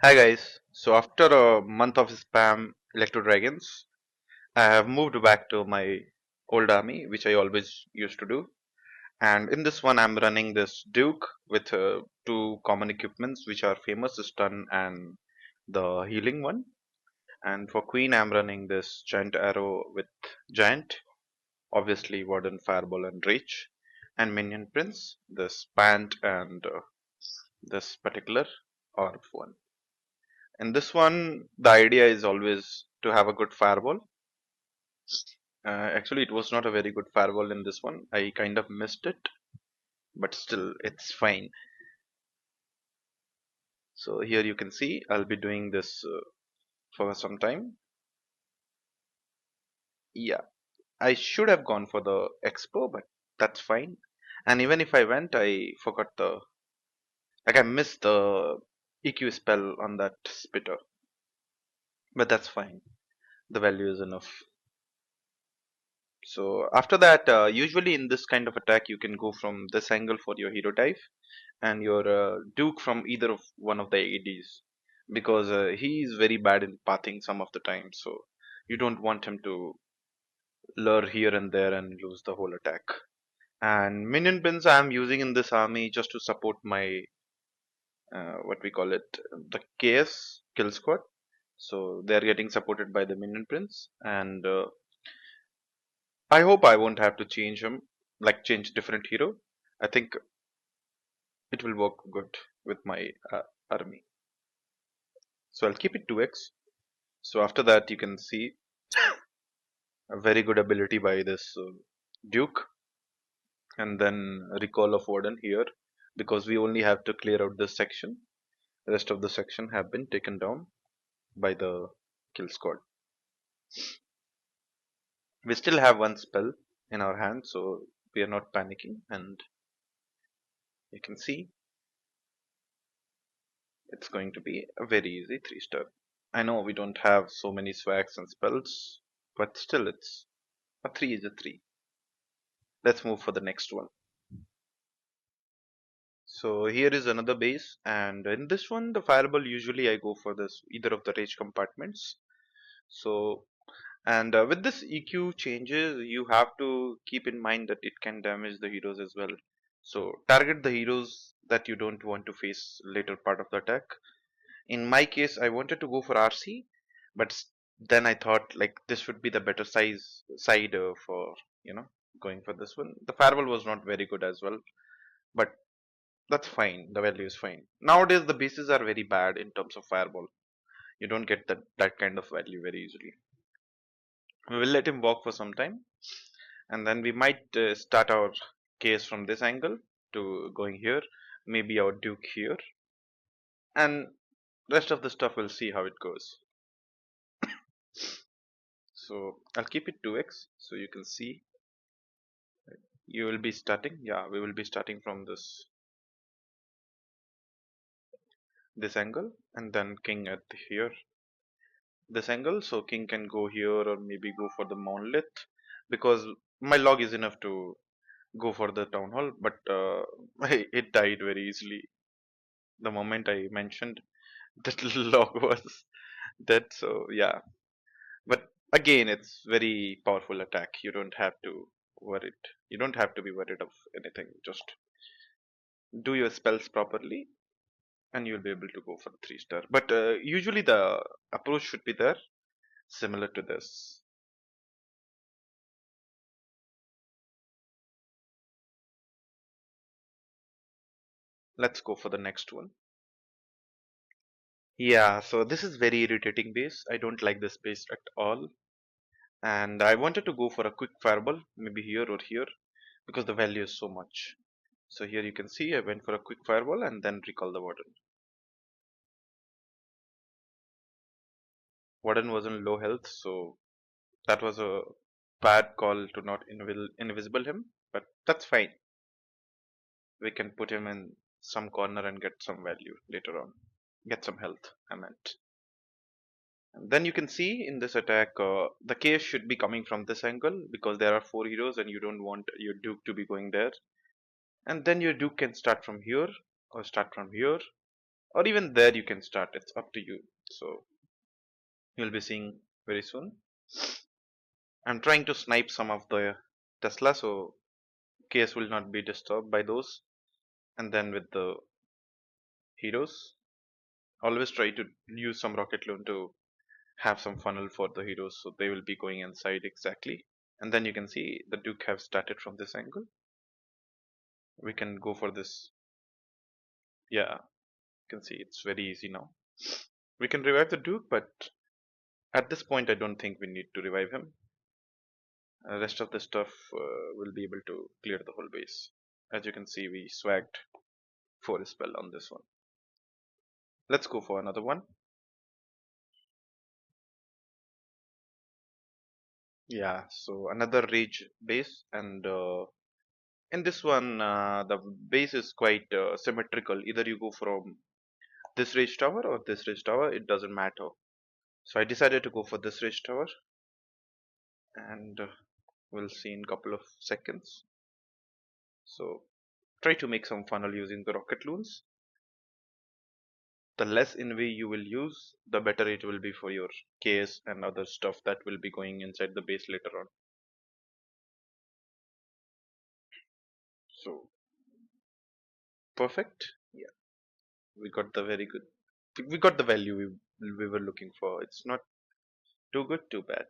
Hi guys. So after a month of spam Electro Dragons, I have moved back to my old army, which I always used to do. And in this one, I'm running this Duke with two common equipments, which are famous stun and the healing one. And for Queen, I'm running this Giant Arrow with Giant, obviously Warden, Fireball, and Reach. And Minion Prince, this Pant and this particular Orb one. In this one, the idea is always to have a good fireball. Actually, it was not a very good fireball in this one. I kind of missed it, but still, it's fine. So here you can see I'll be doing this for some time. Yeah, I should have gone for the expo, but that's fine. And even if I went, I forgot I missed the EQ spell on that spitter, but that's fine. The value is enough. So after that, usually in this kind of attack, you can go from this angle for your hero type and your Duke from either of one of the ADs because he is very bad in pathing some of the time. So you don't want him to lure here and there and lose the whole attack. And minion pins I am using in this army just to support my what we call it, the KS kill squad. So they are getting supported by the minion prince, and I hope I won't have to change him, like change different hero. I think it will work good with my army. So I'll keep it 2x. So after that, you can see a very good ability by this Duke, and then recall of Warden here, because we only have to clear out this section. The rest of the section have been taken down by the kill squad. We still have one spell in our hand, so we are not panicking, and you can see it's going to be a very easy 3-star. I know we don't have so many swags and spells, but still it's a 3 is a 3. Let's move for the next one. So here is another base, and in this one the fireball usually I go for this either of the rage compartments. So and with this EQ changes, you have to keep in mind that it can damage the heroes as well. So target the heroes that you don't want to face later part of the attack. In my case, I wanted to go for RC, but then I thought like this would be the better size side for you know going for this one. The fireball was not very good as well, but that's fine. The value is fine. Nowadays, the bases are very bad in terms of fireball. You don't get that kind of value very easily. We will let him walk for some time, and then we might start our case from this angle to going here. Maybe our Duke here, and rest of the stuff we'll see how it goes. So I'll keep it 2x so you can see. You will be starting. Yeah, we will be starting from this angle, and then king at here this angle, so king can go here or maybe go for the monolith because my log is enough to go for the town hall, but it died very easily the moment I mentioned that log was dead. So yeah, but again, it's very powerful attack. You don't have to worry. You don't have to be worried of anything. Just do your spells properly, and you'll be able to go for 3-star. But usually the approach should be there, similar to this. Let's go for the next one. Yeah, so this is very irritating base. I don't like this base at all. And I wanted to go for a quick fireball, maybe here or here, because the value is so much. So here you can see I went for a quick fireball and then recall the warden. Warden was in low health, so that was a bad call to not invisible him, but that's fine. We can put him in some corner and get some value later on. Get some health, I meant. And then you can see in this attack, the case should be coming from this angle because there are 4 heroes and you don't want your Duke to be going there. And then your Duke can start from here or start from here. or even there you can start. It's up to you. So you'll be seeing very soon. I'm trying to snipe some of the Tesla, so case will not be disturbed by those. And then with the heroes, always try to use some rocket loan to have some funnel for the heroes, so they will be going inside exactly. And then you can see the Duke have started from this angle. We can go for this. Yeah, you can see it's very easy now. We can revive the Duke, but at this point I don't think we need to revive him. Rest of the stuff will be able to clear the whole base. As you can see, we swagged for a spell on this one. Let's go for another one. Yeah, so another rage base, and in this one, the base is quite symmetrical. Either you go from this rage tower or this rage tower, it doesn't matter. So I decided to go for this rage tower, and we'll see in a couple of seconds. So try to make some funnel using the rocket loons. The less invi you will use, the better it will be for your KS and other stuff that will be going inside the base later on. So perfect. Yeah, we got the very good. We got the value we were looking for. It's not too good, too bad.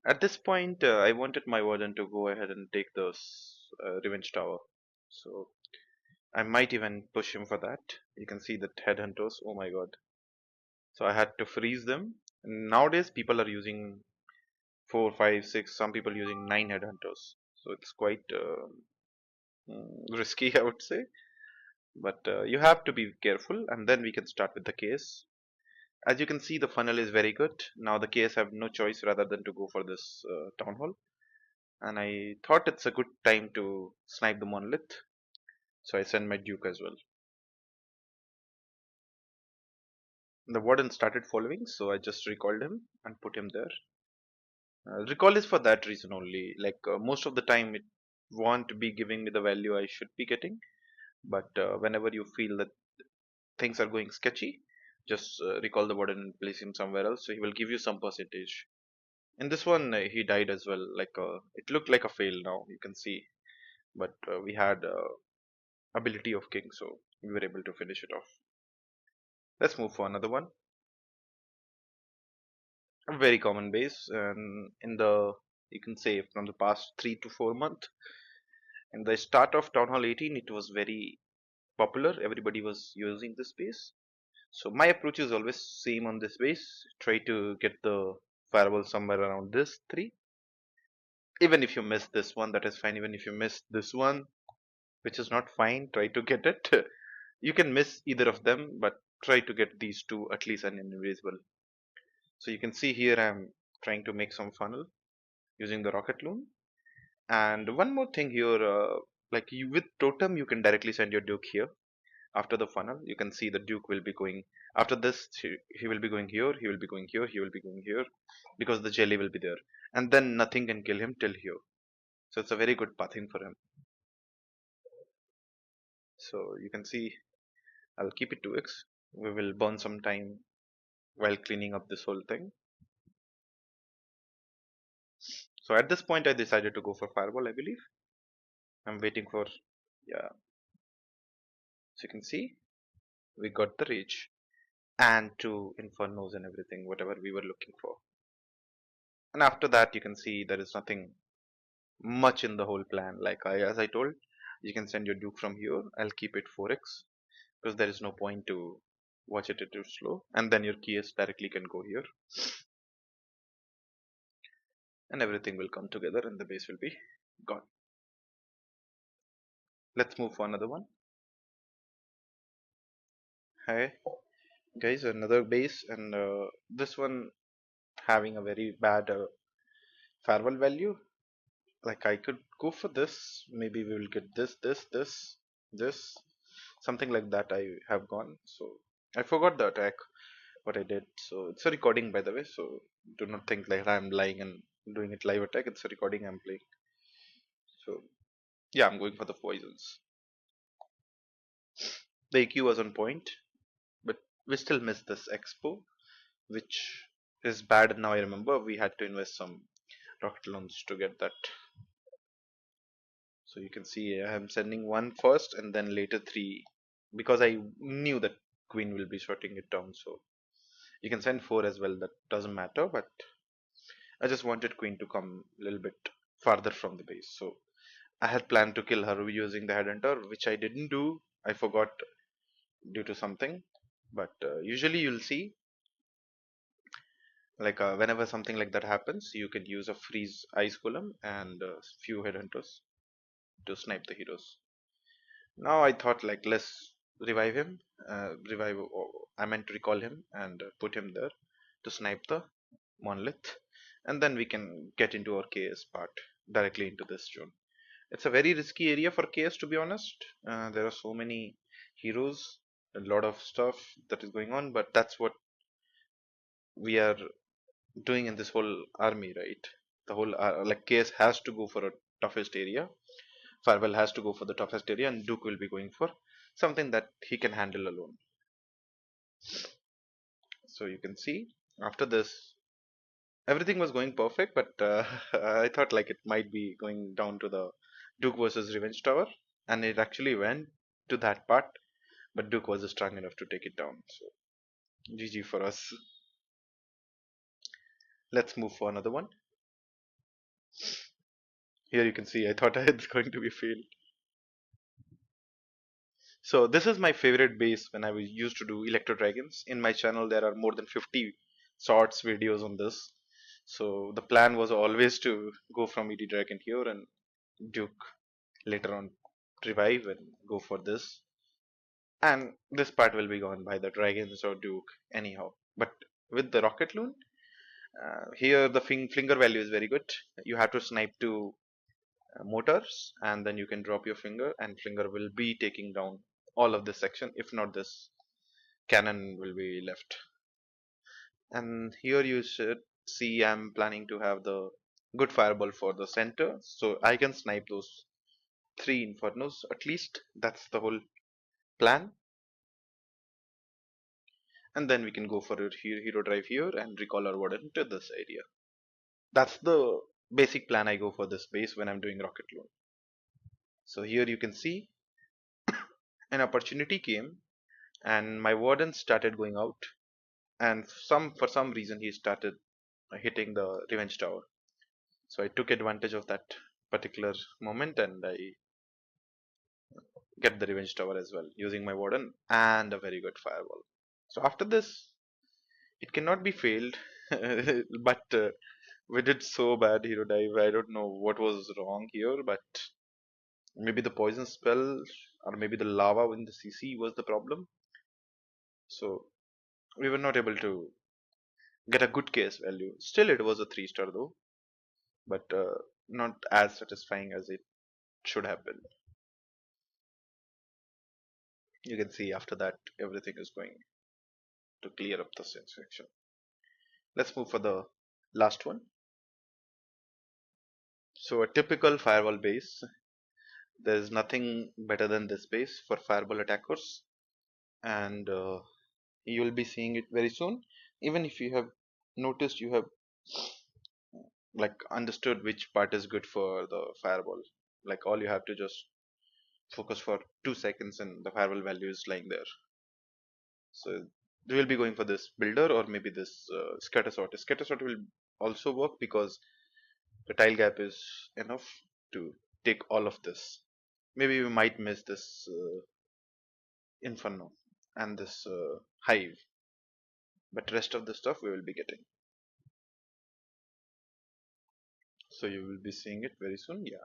At this point, I wanted my warden to go ahead and take the revenge tower. So I might even push him for that. You can see the headhunters. Oh my god. So I had to freeze them. Nowadays, people are using 4, 5, 6. Some people using 9 headhunters. So it's quite risky, I would say. But you have to be careful, and then we can start with the case. As you can see, the funnel is very good. Now the case have no choice rather than to go for this town hall. And I thought it's a good time to snipe the monolith. So I sent my duke as well. The warden started following, so I just recalled him and put him there. Recall is for that reason only. Like most of the time, it won't be giving me the value I should be getting. But whenever you feel that things are going sketchy, just recall the warden and place him somewhere else. So he will give you some percentage. In this one, he died as well. Like it looked like a fail now. You can see, but we had ability of king, so we were able to finish it off. Let's move for another one. A very common base, and in the you can say from the past 3 to 4 months. In the start of Town Hall 18, it was very popular. Everybody was using this base. So my approach is always same on this base. Try to get the firewall somewhere around this three. Even if you miss this one, that is fine. Even if you miss this one, which is not fine, try to get it. You can miss either of them, but try to get these two at least an invisible. So you can see here I'm trying to make some funnel using the rocket loom. And one more thing here, like you with totem, you can directly send your duke here. After the funnel, you can see the duke will be going. After this, he will be going here. He will be going here. He will be going here, because the jelly will be there, and then nothing can kill him till here. So it's a very good pathing for him. So you can see I'll keep it 2x. We will burn some time while cleaning up this whole thing. So at this point, I decided to go for fireball. I believe I'm waiting for, yeah. So you can see we got the rage and two infernos and everything, whatever we were looking for. And after that, you can see there is nothing much in the whole plan. Like as I told, you can send your duke from here. I'll keep it 4x because there is no point to watch it too slow. And then your keys directly can go here, and everything will come together, and the base will be gone. Let's move for another one. Hi guys, another base, and this one having a very bad farewell value. Like I could go for this. Maybe we will get this, something like that. I have gone. So I forgot the attack, what I did. So it's a recording, by the way. So do not think like I'm lying and doing it live attack. It's a recording I'm playing. So yeah, I'm going for the poisons. The EQ was on point, but we still missed this expo, which is bad now. I remember we had to invest some rocket loans to get that. So you can see I'm sending one first and then later three because I knew that queen will be shutting it down. So you can send four as well. That doesn't matter, but I just wanted queen to come a little bit farther from the base. So I had planned to kill her using the headhunter, which I didn't do. I forgot due to something. But usually you'll see like whenever something like that happens, you can use a freeze ice golem and few headhunters to snipe the heroes. Now I thought like let's revive him, I meant to recall him and put him there to snipe the monolith, and then we can get into our KS part directly into this zone. It's a very risky area for KS to be honest. There are so many heroes, a lot of stuff that is going on, but that's what we are doing in this whole army, right? The whole like KS has to go for a toughest area. Farwell has to go for the toughest area, and Duke will be going for something that he can handle alone. So you can see after this, everything was going perfect, but I thought like it might be going down to the Duke versus Revenge Tower, and it actually went to that part, but Duke was strong enough to take it down. So GG for us. Let's move for another one. Here you can see I thought it's going to be failed. So this is my favorite base when I was used to do Electro Dragons. In my channel there are more than 50 shorts videos on this. So the plan was always to go from ED Dragon here and Duke later on revive and go for this. And this part will be gone by the Dragons or Duke anyhow. But with the Rocket Loon, here the flinger value is very good. You have to snipe to motors and then you can drop your finger and flinger will be taking down all of this section. If not, this cannon will be left. And here you should see I'm planning to have the good fireball for the center so I can snipe those three infernos at least. That's the whole plan. And then we can go for a hero drive here and recall our warden to this area. That's the basic plan I go for this base when I'm doing Rocket Loan. So here you can see an opportunity came and my warden started going out and for some reason he started hitting the revenge tower. So I took advantage of that particular moment and I get the revenge tower as well using my warden and a very good fireball. So after this, it cannot be failed, but we did so bad hero dive. I don't know what was wrong here, but maybe the poison spell or maybe the lava in the CC was the problem. So we were not able to get a good case value. Still, it was a 3 star though, but not as satisfying as it should have been. You can see after that everything is going to clear up the section. Let's move for the last one. So a typical firewall base. There's nothing better than this base for fireball attackers, and you will be seeing it very soon. Even if you have noticed, you have like understood which part is good for the fireball. Like all you have to just focus for 2 seconds, and the fireball value is lying there. So we will be going for this builder or maybe this scatter sort. Scatter sort will also work because the tile gap is enough to take all of this. Maybe we might miss this inferno and this hive, but rest of the stuff we will be getting. So you will be seeing it very soon. Yeah.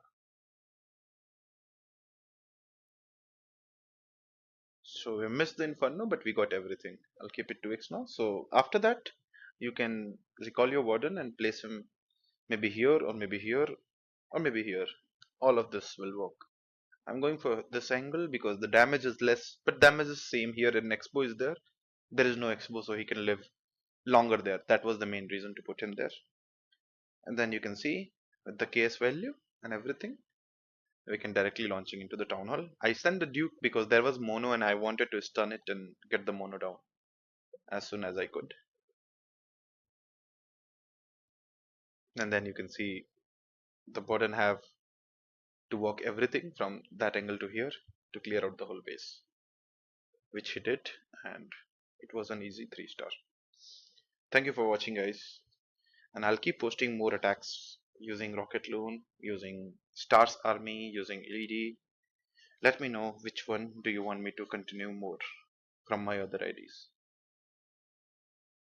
So we missed the inferno, but we got everything. I'll keep it 2x now. So after that, you can recall your warden and place him maybe here or maybe here or maybe here. All of this will work. I'm going for this angle because the damage is less, but damage is same here in Expo is there. There is no Expo, so he can live longer there. That was the main reason to put him there. And then you can see with the case value and everything. we can directly launching into the town hall. I sent the Duke because there was mono and I wanted to stun it and get the mono down as soon as I could. And then you can see the button have to walk everything from that angle to here to clear out the whole base, which he did, and it was an easy 3 star. Thank you for watching, guys, and I'll keep posting more attacks using Rocket Loon, using Stars Army, using LED. Let me know which one do you want me to continue more from my other IDs.